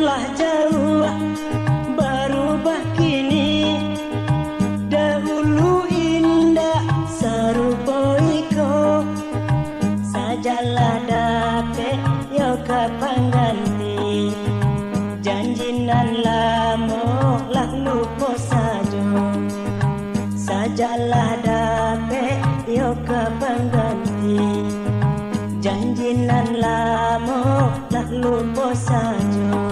Nanlah jauh berubah kini, dahulu indah serupa iko. Sajalah dape yo kapan ganti, janji nan lamo lah lupa sajo. Sajalah dape yo kapan ganti, janji nan lamo lah lupa sajo.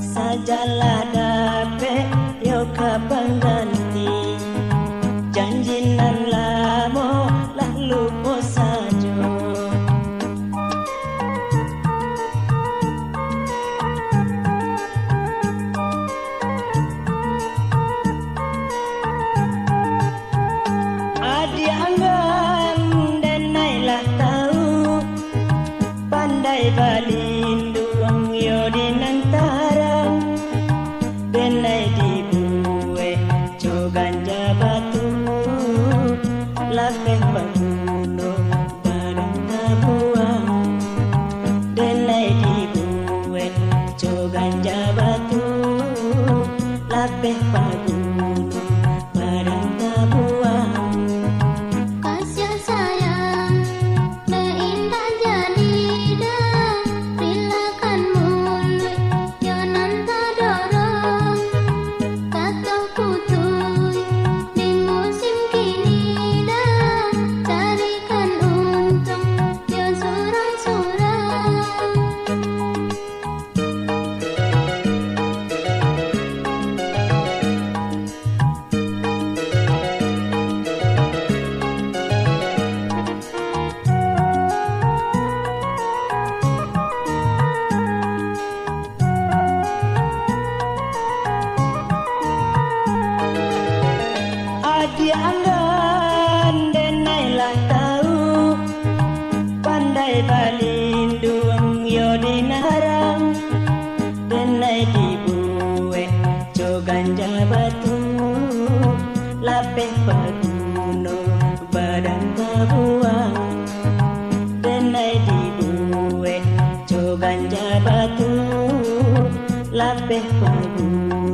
Sajalah dape yo kapan ganti, janji nan lamo lah lupa sajo. Adi anggan dan nailah tahu, pandai balindung yo di nantara. Denai dibuat cogan jabatu, lapeh banguno barang tabuang. Denai dibuat cogan jabatu, lapeh banguno barang tabuang. Kasih sayang, indah jadi dah, rilakan mulut, yo nanta dorong. Kata putui di musim kini dah, carikan untung, yo surang-surang. Adi anggan denailah tahu, pandai balindung yo dinarang. Denai dibuat cogan jabatu, lapeh paguno badan tabuang. Denai dibuat cogan jabatu, lapeh paguno